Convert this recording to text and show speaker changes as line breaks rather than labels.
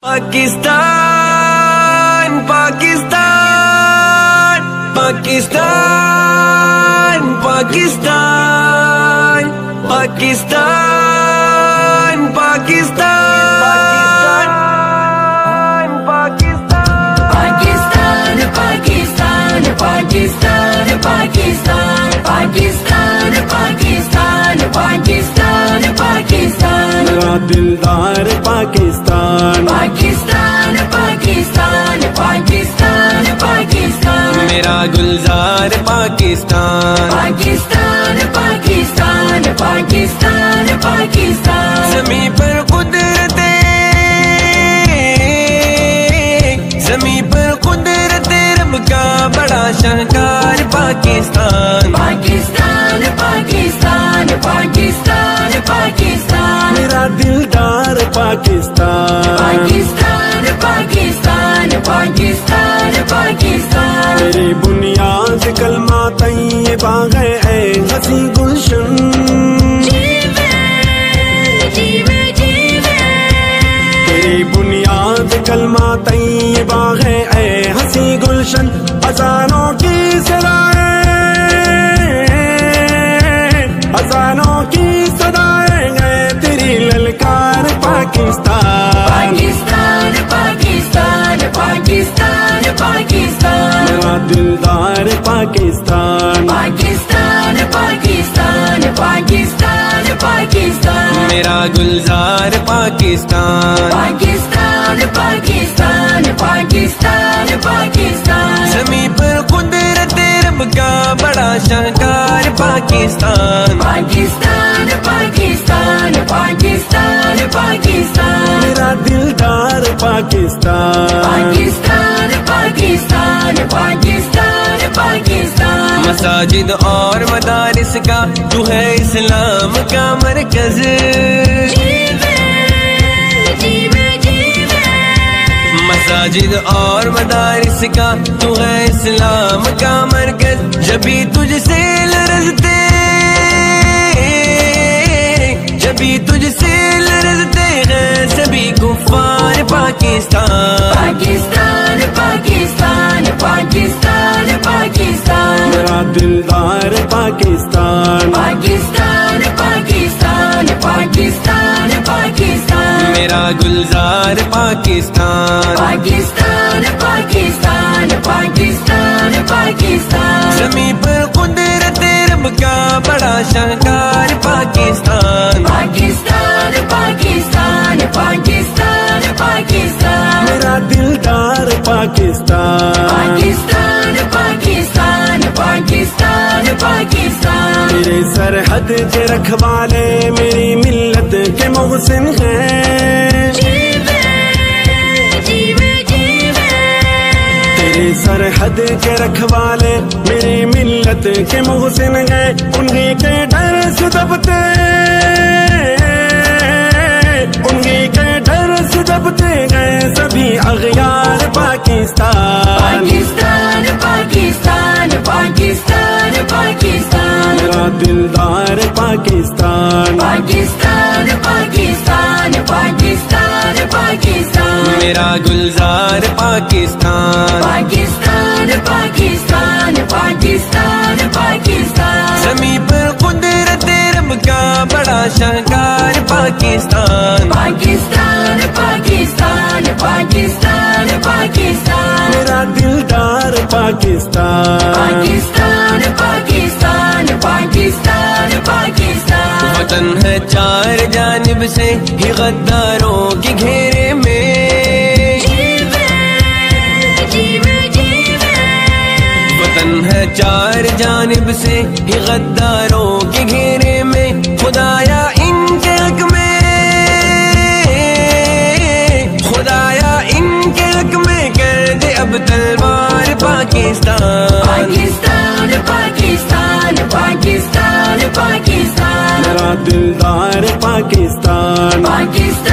Pakistan Pakistan Pakistan Pakistan Pakistan Pakistan
Pakistan, Pakistan, Pakistan, Pakistan, Pakistan, Pakistan, Pakistan, Pakistan,
میرا دلدار Pakistan,
Pakistan, Pakistan, Pakistan, Pakistan,
میرا گلزار Pakistan,
Pakistan, Pakistan, Pakistan, Pakistan,
زمین پر قدرت رب کا بڑا شاہکار Pakistan,
Pakistan, Pakistan, Pakistan, Pakistan,
میرا دلدار Pakistan,
Pakistan, Pakistan, Pakistan, Pakistan,
میری بنیاد کلمہ طیبہ ہے اے حسین گلشن، تیری بنیاد کلمہ طیبہ ہے اے حسین گلشن، اذانوں کی صدائیں ہے تیری للکار Pakistan,
Pakistan, Pakistan, Pakistan, Pakistan,
میرا دلدار Pakistan,
Pakistan, Pakistan, Pakistan, Pakistan,
میرا گلزار Pakistan,
Pakistan, Pakistan, Pakistan, Pakistan,
زمین پر قدرت رب کا بڑا شاہکار Pakistan,
Pakistan, Pakistan, Pakistan, Pakistan,
میرا دلدار Pakistan,
Pakistan, Pakistan, Pakistan, Pakistan,
مساجد اور مدارس کا تو ہے اسلام کا مرکز، مساجد اور مدارس کا تو ہے اسلام کا مرکز، جبھی تجھ سے لرزتے ہیں سبھی کفار Pakistan,
Pakistan, Pakistan, Pakistan, Pakistan,
میرا دلدار Pakistan,
Pakistan, Pakistan, Pakistan, Pakistan,
میرا گلزار Pakistan,
Pakistan, Pakistan, Pakistan, Pakistan,
زمین پر قدرت رب کا بڑا شاہکار Pakistan,
Pakistan, Pakistan, Pakistan, Pakistan,
میرا دلدار Pakistan,
Pakistan, Pakistan, Pakistan, Pakistan,
میرے سرحد کے رکھوالے میری ملت کے محسن ہیں، تیرے سرحد کے رکھوالے میری ملت کے محسن ہیں، انہی کے ڈر سے دبتے گئے سبھی اغیار Pakistan,
Pakistan, Pakistan, Pakistan, Pakistan,
میرا دلدار Pakistan,
Pakistan, Pakistan, Pakistan, Pakistan,
میرا گلزار Pakistan,
Pakistan, Pakistan, Pakistan, Pakistan,
زمین پر قدرت رب کا بڑا شاہکار Pakistan,
Pakistan, Pakistan, Pakistan, Pakistan,
میرا دلدار Pakistan,
Pakistan, Pakistan, Pakistan, Pakistan,
وطن ہے چار جانب سے ہی غداروں کے گھیرے میں، وطن ہے چار جانب سے ہی غداروں کے گھیرے میں، خدایا ان کے حق میں کر دے اب تلوار Pakistan,
Pakistan, Pakistan, Pakistan, Pakistan,
میرا دلدار پاکستان،
Pakistan.